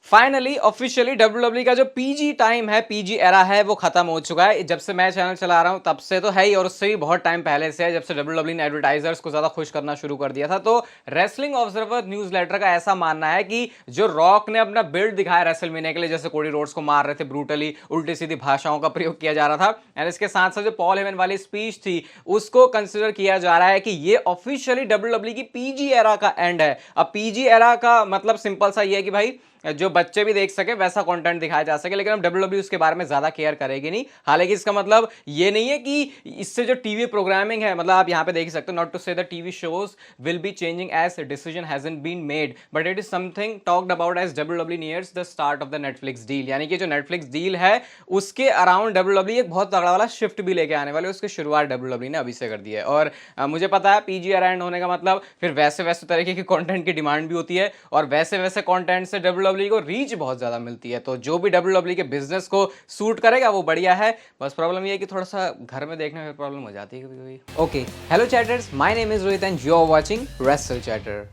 Finally officially WWE का जो PG time है, पीजी एरा है, वो खत्म हो चुका है। जब से मैं चैनल चला रहा हूं तब से तो है ही, और उससे भी बहुत टाइम पहले से है, जब से डब्ल्यूडब्ल्यूई ने एडवर्टाइजर्स को ज्यादा खुश करना शुरू कर दिया था। तो रेसलिंग ऑब्जर्वर न्यूज़लेटर का ऐसा मानना है कि जो रॉक ने अपना बिल्ड दिखाया रेसलमेनिया के लिए, जैसे कोडी रोड्स को मार रहे थे ब्रूटली, उल्टी सीधी भाषाओं का प्रयोग किया जा रहा था, एंड इसके साथ साथ जो पॉल हेमन वाली स्पीच थी उसको कंसिडर किया जा रहा है कि ये ऑफिशियली डब्ल्यूडब्ल्यूई की पीजी एरा का एंड है। अब पीजी एरा का मतलब सिंपल सा ये है कि भाई जो बच्चे भी देख सके वैसा कंटेंट दिखाया जा सके, लेकिन अब डब्ल्यूडब्ल्यूई उसके बारे में ज्यादा केयर करेगी नहीं। हालांकि इसका मतलब ये नहीं है कि इससे जो टीवी प्रोग्रामिंग है, मतलब आप यहां पे देख सकते हो, not to say the TV shows will be changing as decision hasn't been made, but it is something talked about as WWE nears the start of the Netflix deal. यानी कि जो नेटफ्लिक्स डील है उसके around WWE एक बहुत तगड़ा वाला shift भी लेके आने वाले, उसकी शुरुआत डब्ल्यूडब्ल्यूई ने अभी से कर दी है। और मुझे पता है पीजी अराउंड होने का मतलब फिर वैसे वैसे तरीके के कंटेंट की डिमांड भी होती है, और वैसे वैसे कंटेंट से डब्ल्यूडब्ल्यूई को रीच बहुत ज्यादा मिलती है। तो जो भी डब्ल्यूडब्ल्यूई के बिजनेस को सूट करेगा वो बढ़िया है। बस प्रॉब्लम ये है कि थोड़ा सा घर में देखने में प्रॉब्लम हो जाती है कभी-कभी। Okay, hello chatters, my name is Rohit and you are watching wrestle chatter.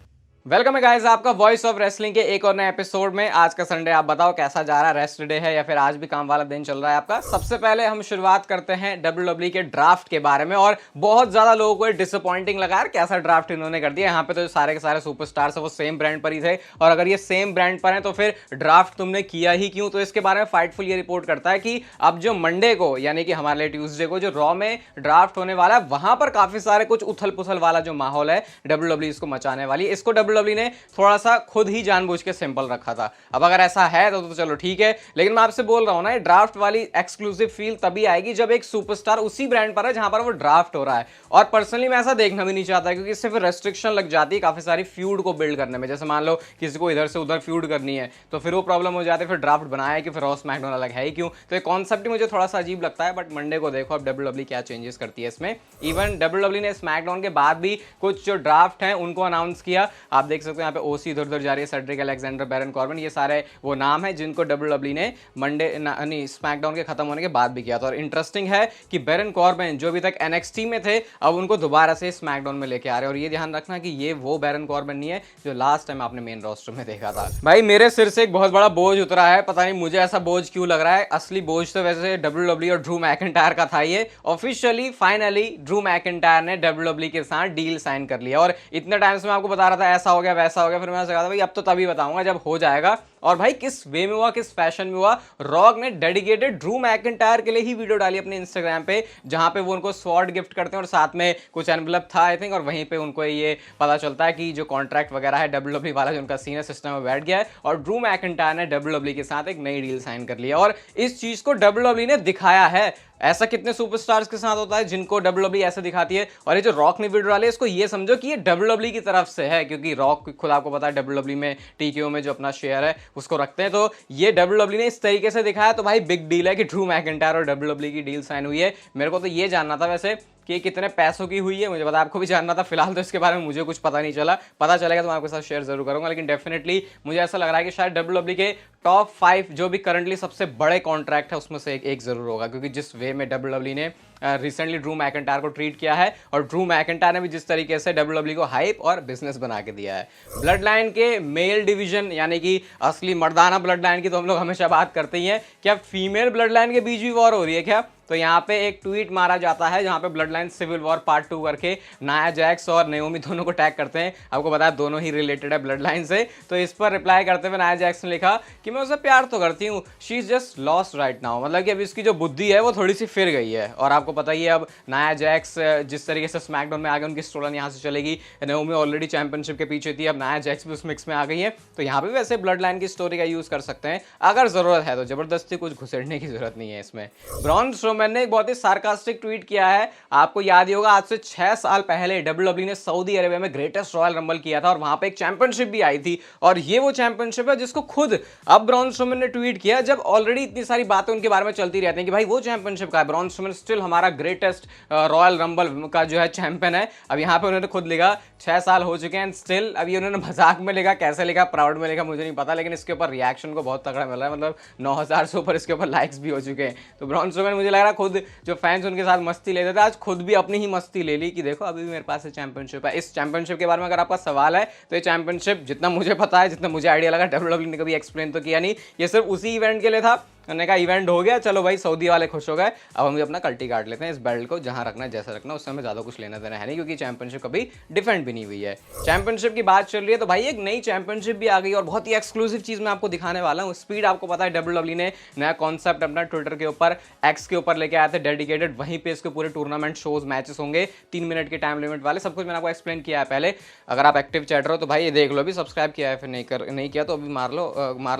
Welcome है गाइस आपका वॉइस ऑफ रेसलिंग के एक और नए एपिसोड में। आज का संडे आप बताओ कैसा जा रहा है, रेस्ट डे है या फिर आज भी काम वाला दिन चल रहा है आपका। सबसे पहले हम शुरुआत करते हैं डब्ल्यूडब्ल्यूई के ड्राफ्ट के बारे में, और बहुत ज्यादा लोगों को डिसअपॉइंटिंग लगा यार कैसा ड्राफ्ट इन्होंने कर दिया। यहाँ पे तो सारे के सारे सुपरस्टार्स वो सेम ब्रांड पर ही थे, और अगर ये सेम ब्रांड पर है तो फिर ड्राफ्ट तुमने किया ही क्यों। तो इसके बारे में फाइटफुल ये रिपोर्ट करता है कि अब जो मंडे को यानी कि हमारे लिए ट्यूसडे को जो रॉ में ड्राफ्ट होने वाला है, वहां पर काफी सारे कुछ उथल पुथल वाला जो माहौल है डब्ल्यूडब्ल्यूई इसको मचाने वाली है। इसको डब्ल्यूडब्ल्यूई ने थोड़ा सा खुद ही जानबूझ के सिंपल रखा था। अब अगर ऐसा है तो चलो ठीक है, लेकिन मैं आपसे बोल रहा हूं ना, ये ड्राफ्ट वाली एक्सक्लूसिव फील तभी आएगी जब एक सुपरस्टार उसी ब्रांड पर है जहां पर वो ड्राफ्ट हो रहा है। और पर्सनली मैं ऐसा देखना भी नहीं चाहता, क्योंकि इससे फिर रेस्ट्रिक्शन लग जाती है काफी सारी फ्यूड को बिल्ड करने में। जैसे मान लो किसी को इधर से उधर फ्यूड करनी है तो फिर वो प्रॉब्लम हो जाती है, फिर ड्राफ्ट बनाया कि फिर रॉ स्मैकडाउन अलग है ही क्यों। तो ये कॉन्सेप्ट ही मुझे थोड़ा सा अजीब लगता है। बट मंडे को देखो अब डब्ल्यूडब्ल्यूई क्या चेंजेस करती है इसमें। इवन डब्ल्यूडब्ल्यूई ने स्मैकडाउन के बाद भी कुछ जो ड्राफ्ट हैं उनको अनाउंस किया। आप देख सकते हो यहाँ पे ओसी इधर उधर जा रही है, सेड्रिक अलेक्जेंडर, बैरन कॉर्बिन, ये सारे वो नाम है जिनको डब्ल्यूडब्ल्यूई ने मंडे नहीं स्मैकडाउन के खत्म होने के बाद भी किया था। और इंटरेस्टिंग है कि बैरन कॉर्बिन जो अभी तक एनएक्सटी में थे अब उनको दोबारा से स्मैकडाउन में लेके आ रहे हैं। और ये ध्यान रखना कि ये वो बैरन कॉर्बिन नहीं है जो लास्ट टाइम आपने मेन रोस्टर में देखा था। भाई मेरे सिर से एक बहुत बड़ा बोझ उतरा है, पता नहीं मुझे ऐसा बोझ क्यों लग रहा है। असली बोझ तो वैसे डब्ल्यूडब्ल्यूई और ड्रू मैकिंटायर का था। ये ऑफिशियली फाइनली ड्रू मैकिंटायर ने डब्ल्यूडब्ल्यूई के साथ डील साइन कर लिया। और इतने टाइम से मैं आपको बता रहा था ऐसा हो गया वैसा हो गया, फिर मैंने कहा था भाई अब तो तभी बताऊंगा जब हो जाएगा। और भाई किस वे में हुआ, किस फैशन में हुआ। रॉक ने डेडिकेटेड ड्रू मैकिंटायर के लिए ही वीडियो डाली अपने इंस्टाग्राम पे, जहां पे वो उनको स्वॉर्ड गिफ्ट करते हैं और साथ में कुछ एनवलप था आई थिंक, और वहीं पे उनको ये पता चलता है कि जो कॉन्ट्रैक्ट वगैरह है डब्ल्यूडब्ल्यूई वाला जो उनका सीनियर सिस्टम में बैठ गया है, और ड्रू मैकिंटायर ने डब्ल्यूडब्ल्यूई के साथ एक नई डील साइन कर लिया। और इस चीज को डब्ल्यूडब्ल्यूई ने दिखाया है। ऐसा कितने सुपरस्टार्स के साथ होता है जिनको डब्ल्यूडब्ल्यूई ऐसे दिखाती है। और ये जो रॉक ने वीडियो डाली है इसको ये समझो कि ये डब्ल्यूडब्ल्यूई की तरफ से है, क्योंकि रॉक खुद आपको पता है डब्ल्यूडब्ल्यूई में टीकेओ में जो अपना शेयर है उसको रखते हैं। तो ये डब्ल्यूडब्ल्यूई ने इस तरीके से दिखाया, तो भाई बिग डील है कि ड्रू मैकिंटायर और डब्ल्यूडब्ल्यूई की डील साइन हुई है। मेरे को तो ये जानना था वैसे कि कितने पैसों की हुई है, मुझे पता आपको भी जानना था। फिलहाल तो इसके बारे में मुझे कुछ पता नहीं चला, पता चलेगा तो मैं आपके साथ शेयर जरूर करूंगा। लेकिन डेफिनेटली मुझे ऐसा लग रहा है कि शायद डब्ल्यूडब्ल्यूई के टॉप 5 जो भी करंटली सबसे बड़े कॉन्ट्रैक्ट है उसमें से एक जरूर होगा, क्योंकि जिस वे में डब्ल्यूडब्ल्यूई ने रिसेंटली ड्रू मैकिंटायर को ट्रीट किया है, और ड्रू मैकिंटायर ने भी जिस तरीके से डब्ल्यूडब्ल्यूई को हाइप और बिजनेस बना के दिया है। ब्लड लाइन के मेल डिवीजन यानी कि असली मर्दाना ब्लड लाइन की तो हम लोग हमेशा बात करते ही हैं, क्या फीमेल ब्लड लाइन के बीच भी वॉर हो रही है क्या? तो यहाँ पे एक ट्वीट मारा जाता है जहाँ पे bloodline civil war part 2 करके नाया जैक्स और नेओमी दोनों को टैग करते हैं। आपको पता है दोनों ही रिलेटेड है ब्लड लाइन से। तो इस पर रिप्लाई करते हुए नाया जैक्स ने लिखा कि मैं उसे प्यार तो करती हूँ, she is just lost right now, मतलब कि अभी उसकी जो बुद्धि है वो थोड़ी सी फिर गई है। और आपको पता ही है अब नाया जैक्स जिस तरीके से स्मैकडाउन में आ गए, उनकी स्टोरी यहाँ से चलेगी। नेओमी ऑलरेडी चैंपियनशिप के पीछे थी, अब नाया जैक्स भी उस मिक्स में आ गई है। तो यहाँ पे वैसे ब्लड लाइन की स्टोरी का यूज कर सकते हैं अगर जरूरत है, तो जबरदस्ती कुछ घुसेड़ने की जरूरत नहीं है इसमें। ब्रॉन स्ट्रोमैन ने एक बहुत ही सार्कास्टिक ट्वीट किया है। आपको याद ही होगा आज से 6 साल पहले डब्ल्यूडब्ल्यूई ने सऊदी अरेबिया में ग्रेटेस्ट रॉयल रंबल किया था, और वहां पे एक चैंपियनशिप भी आई थी। और ये वो चैंपियनशिप है जिसको खुद अब ब्रॉन स्ट्रोमैन ने ट्वीट किया, जब ऑलरेडी इतनी सारी बातें उनके बारे में चलती रहती हैं कि भाई वो चैंपियनशिप का है, ब्रॉन स्ट्रोमैन स्टिल हमारा ग्रेटेस्ट रॉयल रंबल का जो है चैंपियन है। अब यहाँ पे उन्होंने खुद लिखा 6 साल हो चुके हैं स्टिल। अब ये उन्होंने मजाक में लिखा, कैसे लिखा, प्राउड में लिखा मुझे नहीं पता, लेकिन इसके ऊपर रिएक्शन को बहुत तगड़ा मिल रहा है। मतलब 9000 से ऊपर इसके ऊपर लाइक्स भी हो चुके हैं। तो ब्रॉन स्ट्रोमैन मुझे लग रहा वगैरह खुद जो फैंस उनके साथ मस्ती लेते थे, आज खुद भी अपनी ही मस्ती ले ली कि देखो अभी भी मेरे पास चैंपियनशिप है। इस चैंपियनशिप के बारे में अगर आपका सवाल है तो ये चैंपियनशिप जितना मुझे पता है, जितना मुझे आइडिया लगा, डब्ल्यूडब्ल्यू ने कभी एक्सप्लेन तो किया नहीं, ये सिर्फ उसी इवेंट के लिए था। उन्होंने कहा इवेंट हो गया, चलो भाई सऊदी वाले खुश हो गए, अब हम भी अपना कल्टी काट लेते हैं, इस बेल्ट को जहां रखना है जैसा रखना है, उससे हमें ज्यादा कुछ लेना देना है नहीं, क्योंकि चैंपियनशिप कभी डिफेंड भी नहीं हुई है। चैंपियनशिप की बात चल रही है तो भाई एक नई चैंपियनशिप भी आ गई और बहुत ही एक्सक्लूसिव चीज मैं आपको दिखाने वाला हूँ। स्पीड आपको पता है डब्ल्यूडब्ल्यू ने नया कॉन्सेप्ट अपना ट्विटर के ऊपर, एक्स के ऊपर लेके आए थे डेडिकेटेड, वहीं पे इसके पूरे टूर्नामेंट शोज मैचेस होंगे, 3 मिनट के टाइम लिमिट वाले, सब कुछ मैंने आपको एक्सप्लेन किया है पहले। अगर आप एक्टिव चैटर हो तो भाई ये देख लो, अभी सब्सक्राइब किया है, फिर नहीं किया तो अभी मार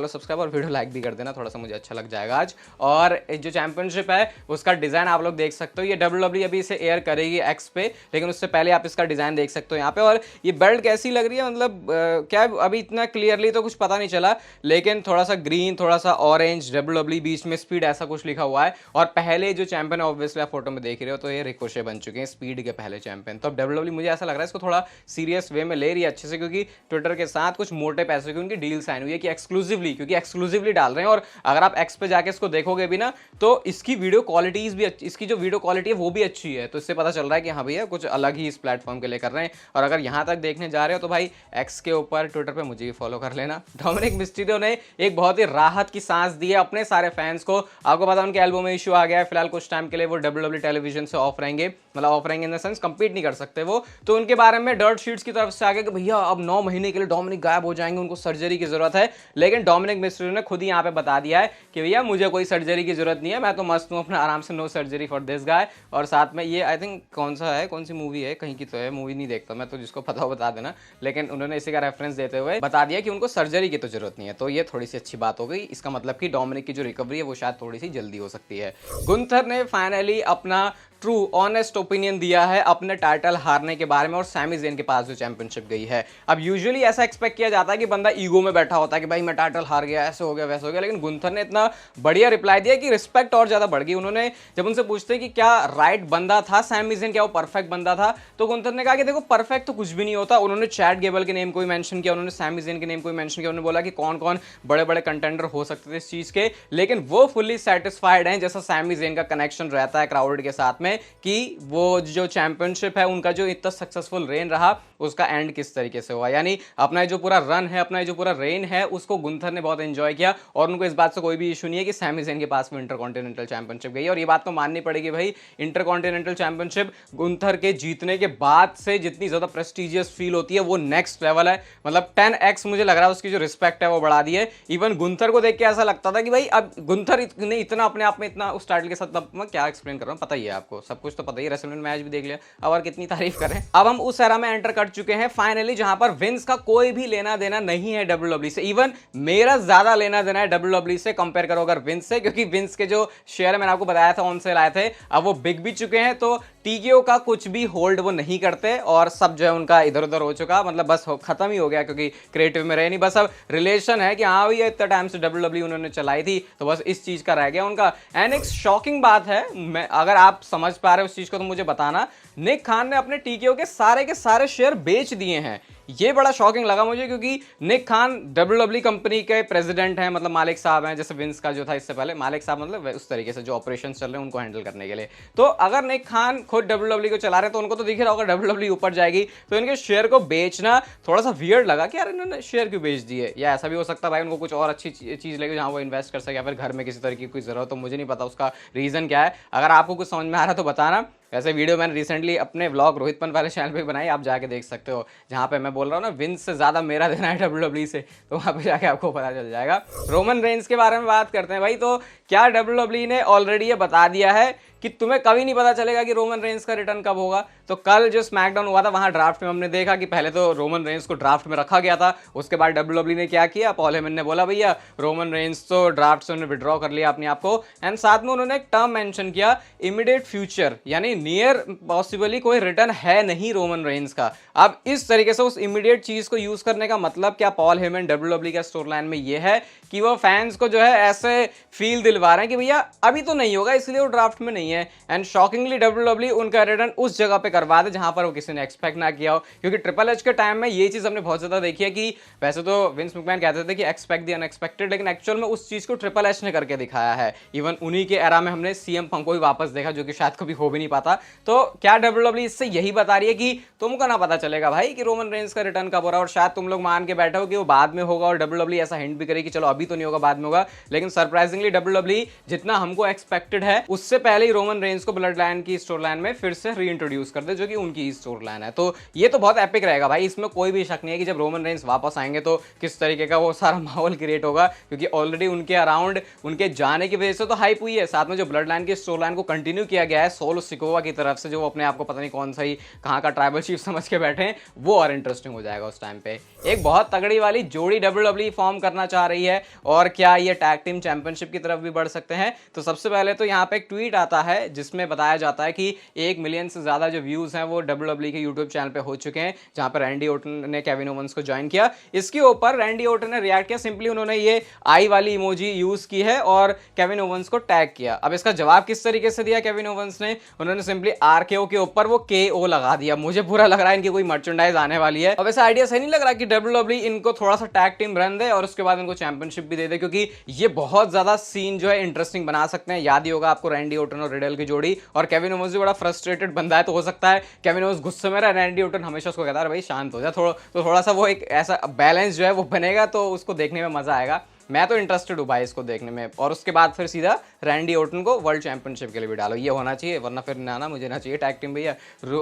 लो सब्सक्राइब और वीडियो लाइक भी कर देना, थोड़ा सा मुझे अच्छा लग जाएगा आज। और जो चैंपियनशिप है उसका डिजाइन आप लोग देख सकते हो, ये डब्ल्यूडब्ल्यू अभी इसे एयर करेगी एक्स पे, लेकिन उससे पहले आप इसका डिजाइन देख सकते हो यहाँ पे। और ये बेल्ट कैसी लग रही है, मतलब क्या अभी इतना क्लियरली तो कुछ पता नहीं चला, लेकिन थोड़ा सा ग्रीन, थोड़ा सा ऑरेंज, डब्ल्यूडब्ल्यू बीच में स्पीड, ऐसा कुछ लिखा हुआ है। और पहले जो चैंपियन ऑब्वियसली आप फोटो में देख रहे हो तो ये रिकोशे बन चुके हैं स्पीड के पहले चैंपियन। तो अब डब्ल्यूडब्ल्यू मुझे ऐसा लग रहा है इसको थोड़ा सीरियस वे में ले रही है अच्छे से, क्योंकि ट्विटर के साथ कुछ मोटे पैसों की उनकी डील साइन हुई है कि एक्सक्लूसिवली, क्योंकि एक्सक्लूसिवली डाल रहे हैं। और अगर आप एक्स पे जाके इसको देखोगे भी ना तो इसकी वीडियो क्वालिटीज भी, इसकी जो वीडियो क्वालिटी है वो भी अच्छी है, तो इससे पता चल रहा है कि हाँ भैया कुछ अलग ही इस प्लेटफॉर्म के लिए कर रहे हैं। और अगर यहाँ तक देखने जा रहे हो तो भाई एक्स के ऊपर, ट्विटर पे मुझे भी फॉलो कर लेना। डोमिनिक मिस्टीरियो ने एक बहुत ही राहत की सांस दी है अपने सारे फैंस को। आपको पता है उनके एल्बो में इशू आ गया है, फिलहाल कुछ टाइम के लिए वो डब्ल्यूडब्ल्यू टेलीविजन से ऑफ रहेंगे, मतलब ऑफ रहेंगे इन द सेंस कंपीट नहीं कर सकते वो। तो उनके बारे में डर्ट शीट्स की तरफ से आ गया कि भैया अब 9 महीने के लिए डोमिनिक गायब हो जाएंगे, उनको सर्जरी की जरूरत है। लेकिन डोमिनिक मिस्टीरियो ने खुद ही यहाँ पे बता दिया है कि भैया मुझे कोई सर्जरी की जरूरत नहीं है, मैं तो मस्त हूँ अपना आराम से, no surgery for this guy. और साथ में ये आई थिंक कौन सी मूवी है, कहीं की तो है, मूवी नहीं देखता मैं तो, जिसको पता हो बता देना, लेकिन उन्होंने इसी का रेफरेंस देते हुए बता दिया कि उनको सर्जरी की तो जरूरत नहीं है। तो ये थोड़ी सी अच्छी बात हो गई, इसका मतलब कि डोमिनिक की जो रिकवरी है वो शायद थोड़ी सी जल्दी हो सकती है। गुंथर ने फाइनली अपना ट्रू ऑनेस्ट ओपिनियन दिया है अपने टाइटल हारने के बारे में और सैमी ज़ेन के पास जो चैंपियनशिप गई है। अब यूजुअली ऐसा एक्सपेक्ट किया जाता है कि बंदा ईगो में बैठा होता है कि भाई मैं टाइटल हार गया, ऐसे हो गया वैसे हो गया, लेकिन गुंथर ने इतना बढ़िया रिप्लाई दिया कि रिस्पेक्ट और ज्यादा बढ़ गई। उन्होंने जब उनसे पूछते कि क्या राइट बंदा था सैमी ज़ेन, क्या वो परफेक्ट बंदा था, तो गुंथर ने कहा कि देखो परफेक्ट तो कुछ भी नहीं होता। उन्होंने चैट गेबल के नेम को भी मेंशन किया, उन्होंने सैमी ज़ेन के नेम को भी मेंशन किया, उन्होंने बोला कि कौन कौन बड़े बड़े कंटेंडर हो सकते थे इस चीज के, लेकिन वो फुल्ली सेटिस्फाइड हैं जैसा सैमी ज़ेन का कनेक्शन रहता है क्राउड के साथ में, कि वो जो चैंपियनशिप है उनका जो इतना सक्सेसफुल रेन रहा उसका एंड किस तरीके से हुआ। यानी अपना जो पूरा रन है, अपना जो पूरा रेन है, उसको गुंथर ने बहुत एंजॉय किया और उनको इस बात से कोई भी इशू नहीं है कि सैमी ज़ेन के पास में इंटरकॉन्टिनेंटल चैंपियनशिप गई। और ये बात तो माननी पड़ेगी भाई, इंटरकॉन्टिनेंटल चैंपियनशिप गुंथर के जीतने के बाद से जितनी ज्यादा प्रेस्टिजियस फील होती है वो नेक्स्ट लेवल है। मतलब 10x मुझे लग रहा है उसकी जो रिस्पेक्ट है वो बढ़ा दी है। इवन गुंथर को देख के ऐसा लगता था कि भाई अब गुंथर ने इतना अपने आप में इतना उस टाइटल के साथ, मैं क्या एक्सप्लेन कर रहा हूँ पता ही है आपको, सब कुछ तो पता ही है, रेसलमैनिया मैच भी देख लिया, अब और कितनी तारीफ करें। अब हम उस एरा में एंटर कर चुके हैं फाइनली जहां पर विंस का कोई भी लेना देना नहीं है डब्ल्यूडब्ल्यू से। इवन मेरा ज्यादा लेना देना है डब्ल्यूडब्ल्यू से कंपेयर करो अगर विंस से, क्योंकि विंस के जो शेयर है मैंने आपको बताया था ऑन सेल आए थे, अब वो बिक भी चुके हैं। तो टीकेओ का कुछ भी होल्ड वो नहीं करते और सब जो है उनका इधर उधर हो चुका, मतलब बस खत्म ही हो गया, क्योंकि क्रिएटिव में रहे नहीं, बस अब रिलेशन है कि हाँ भैया इतना टाइम से डब्ल्यूडब्ल्यू उन्होंने चलाई थी तो बस इस चीज का रह गया उनका। एंड एक शॉकिंग बात है, मैं अगर आप समझ पा रहे हो उस चीज को तो मुझे बताना, निक खान ने अपने टीकेओ के सारे शेयर बेच दिए हैं। ये बड़ा शॉकिंग लगा मुझे, क्योंकि निक खान डब्ल्यूडब्ल्यू कंपनी के प्रेसिडेंट हैं, मतलब मालिक साहब हैं, जैसे विंस का जो था इससे पहले मालिक साहब, मतलब उस तरीके से जो ऑपरेशन चल रहे हैं उनको हैंडल करने के लिए। तो अगर निक खान खुद डब्ल्यूडब्ल्यू को चला रहे हैं तो उनको तो दिख रहा होगा डब्ल्यूडब्ल्यू ऊपर जाएगी, तो इनके शेयर को बेचना थोड़ा सा वियर्ड लगा कि यार इन्होंने शेयर क्यों बेच दिए। या ऐसा भी हो सकता है भाई उनको कुछ और अच्छी चीज लगी जहां वो इन्वेस्ट कर सके, या फिर घर में किसी तरह की कोई जरूरत, तो मुझे नहीं पता उसका रीजन क्या है। अगर आपको कुछ समझ में आ रहा है तो बताना। वैसे वीडियो मैंने रिसेंटली अपने व्लॉग रोहित पन वाले चैनल पे बनाई, आप जाके देख सकते हो, जहां पे मैं बोल रहा हूँ ना विंस से ज्यादा मेरा देना है डब्ल्यूडब्ल्यू से, तो वहां पे जाके आपको पता चल जाएगा। रोमन रेंस के बारे में बात करते हैं भाई, तो क्या डब्ल्यूडब्ल्यू ने ऑलरेडी ये बता दिया है कि तुम्हें कभी नहीं पता चलेगा कि रोमन रेंस का रिटर्न कब होगा। तो कल जो स्मैकडाउन हुआ था वहां ड्राफ्ट में हमने देखा कि पहले तो रोमन रेंस को ड्राफ्ट में रखा गया था, उसके बाद डब्ल्यूडब्ल्यू ने क्या किया, पॉल हेमन ने बोला भैया रोमन रेंस तो ड्राफ्ट से उन्होंने विड्रॉ कर लिया अपने आप को, एंड साथ में उन्होंने एक टर्म मेंशन किया इमीडिएट फ्यूचर, यानी नियर पॉसिबली कोई रिटर्न है नहीं रोमन रेंस का। अब इस तरीके से उस इमीडिएट चीज को यूज करने का मतलब क्या पॉल हेमन डब्ल्यूडब्ल्यू का स्टोरी लाइन में ये है कि वो फैंस को जो है ऐसे फील दिलवा रहे हैं कि भैया अभी तो नहीं होगा इसलिए वो ड्राफ्ट में नहीं है, है। एंड शॉकिंगली डब्ल्यूडब्ल्यूई उनका रिटर्न उस जगह पे करवा दे जहां पर वो किसी ने एक्सपेक्ट ना किया हो, क्योंकि ट्रिपल एच के टाइम में ये चीज हमने बहुत ज्यादा देखी है कि वैसे तो विंस मैकमैन कहते थे कि एक्सपेक्ट द अनएक्सपेक्टेड, लेकिन एक्चुअल में उस चीज को ट्रिपल एच ने करके दिखाया है। इवन उन्हीं के एरा में हमने सीएम पंक को भी वापस देखा, जो कि शायद कभी हो भी नहीं पाता। तो क्या डब्ल्यूडब्ल्यूई इससे यही बता रही है कि तुमको ना पता चलेगा भाई कि रोमन रेंस का रिटर्न कब हो रहा है, और शायद तुम लोग मान के बैठे हो कि वो बाद में होगा, और डब्ल्यूडब्ल्यूई ऐसा हिंट भी करे कि चलो अभी तो नहीं होगा, बाद में होगा। लेकिन सरप्राइजिंगली डब्ल्यूडब्ल्यूई जितना हमको एक्सपेक्टेड है उससे पहले ही रोमन रेंस को ब्लड लाइन की स्टोरी लाइन में फिर से रीइंट्रोड्यूस कर दे, जो कि उनकी स्टोरी लाइन है। तो ये तो बहुत एपिक रहेगा भाई, इसमें कोई भी शक नहीं है कि जब रोमन रेंस वापस आएंगे तो किस तरीके का वो सारा माहौल क्रिएट होगा, क्योंकि ऑलरेडी उनके अराउंड उनके जाने की वजह से तो हाइप हुई है। साथ में जो ब्लड लाइन की स्टोरी लाइन को कंटिन्यू किया गया है सोलो सिकोवा की तरफ से, जो अपने आप को पता नहीं कौन सा ही कहाँ का ट्राइबल चीफ समझ के बैठे हैं, वो और इंटरेस्टिंग हो जाएगा उस टाइम पे। एक बहुत तगड़ी वाली जोड़ी डब्ल्यूडब्ल्यूई फॉर्म करना चाह रही है, और क्या ये टैग टीम चैंपियनशिप की तरफ भी बढ़ सकते हैं? तो सबसे पहले तो यहाँ पे एक ट्वीट आता है जिसमें बताया जाता है कि 1 मिलियन से ज्यादा जो व्यूज हैं वो डब्ल्यूडब्ल्यूई के यूट्यूब चैनल पे हो चुके हैं, जहां पर रैंडी ओटन ने केविन ओवंस को ज्वाइन किया। इसके ऊपर रैंडी ओटन ने रिएक्ट किया, सिंपली उन्होंने ये आई वाली इमोजी यूज की है और केविन ओवंस को टैग किया। अब इसका जवाब किस तरीके से दिया केविन ओवंस ने? उन्होंने सिंपली आरकेओ के ऊपर वो KO लगा दिया। मुझे पूरा लग रहा है इनकी कोई मर्चेंडाइज आने वाली है। अब ऐसा आइडिया सही नहीं लग रहा कि डब्ल्यूडब्ल्यूई इनको थोड़ा सा टैग टीम रन दे और उसके बाद इनको चैंपियनशिप भी दे दे, क्योंकि ये बहुत ज्यादा सीन जो है इंटरेस्टिंग बना सकते हैं। याद ही होगा आपको रैंडी ओटन और रिडल की जोड़ी, और केविन ओवंस भी बड़ा फ्रस्ट्रेटेड बंदा है, तो हो सकता है केविन ओवंस गुस्से में रहा, रैंडी ओटन हमेशा उसको कहता है भाई शांत हो जा थोड़ा सा वो एक ऐसा बैलेंस जो है वो बनेगा, तो उसको देखने में मजा आएगा। मैं तो इंटरेस्टेड हूँ भाई इसको देखने में। और उसके बाद फिर सीधा रैंडी ओटन को वर्ल्ड चैंपियनशिप के लिए भी डालो, ये होना चाहिए, वरना फिर ना मुझे ना चाहिए टैग टीम भैया।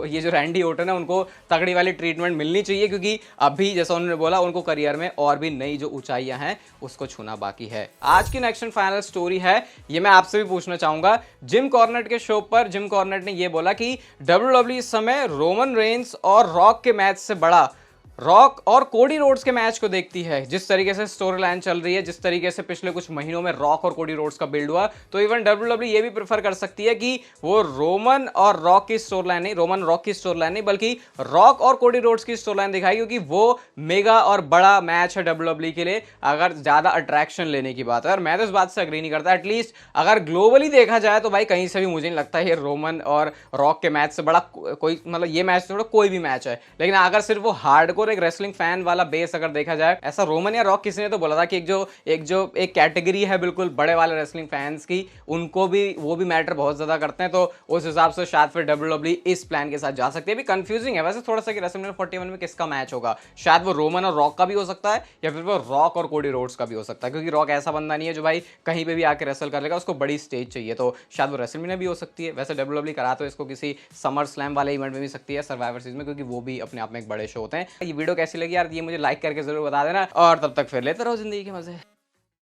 ये जो रैंडी ओटन है उनको तगड़ी वाली ट्रीटमेंट मिलनी चाहिए, क्योंकि अभी जैसा उन्होंने बोला उनको करियर में और भी नई जो ऊंचाइयां हैं उसको छूना बाकी है। आज की नेक्स्ट फाइनल स्टोरी है, ये मैं आपसे भी पूछना चाहूंगा। जिम कॉर्नेट के शो पर जिम कॉर्नेट ने यह बोला कि डब्ल्यूडब्ल्यूई इस समय रोमन रेंस और रॉक के मैच से बड़ा रॉक और कोडी रोड्स के मैच को देखती है। जिस तरीके से स्टोरी लाइन चल रही है, जिस तरीके से पिछले कुछ महीनों में रॉक और कोडी रोड्स का बिल्ड हुआ, तो इवन डब्ल्यूडब्ल्यूई ये भी प्रेफर कर सकती है कि वो रोमन और रॉक की स्टोरी लाइन नहीं, रोमन रॉक की स्टोरी लाइन नहीं, बल्कि रॉक और कोडी रोड्स की स्टोरी लाइन दिखाई, क्योंकि वो मेगा और बड़ा मैच है डब्ल्यूडब्ल्यूई के लिए अगर ज्यादा अट्रैक्शन लेने की बात है। और मैं तो इस बात से अग्री नहीं करता। एटलीस्ट अगर ग्लोबली देखा जाए तो भाई कहीं से भी मुझे नहीं लगता है रोमन और रॉक के मैच से बड़ा कोई, मतलब ये मैच से बड़ा कोई भी मैच है। लेकिन अगर सिर्फ वो हार्डकोर एक रेसलिंग फैन वाला बेस अगर देखा जाए, ऐसा रोमन या रॉक किसी ने तो बोला था कि एक कैटेगरी है बिल्कुल बड़े वाले रेसलिंग फैंस की, उनको भी वो भी मैटर बहुत ज्यादा करते हैं। तो उस हिसाब से शायद फिर डब्ल्यूडब्ल्यूई इस प्लान के साथ जा सकती है। अभी कंफ्यूजिंग है वैसे थोड़ा सा कि रेसलमेनिया 41 में किसका मैच होगा। शायद वो रोमन और रॉक का भी हो सकता है, या फिर वो रॉक और कोडी रोड्स का भी हो सकता है, क्योंकि रॉक ऐसा बंदा नहीं है जो भाई कहीं पे भी आके रेसल कर लेगा, उसको बड़ी स्टेज चाहिए। तो शायद वो रेसलमेनिया भी हो सकती है। वैसे डब्ल्यूडब्ल्यूई करा तो इसको किसी समर स्लैम वाले इवेंट में भी सकती है, सर्वाइवर सीरीज में, क्योंकि वो भी अपने आप में एक बड़े शो होते हैं। ये वीडियो कैसी लगी यार, ये मुझे लाइक करके जरूर बता देना, और तब तक फिर लेते रहो जिंदगी के मजे।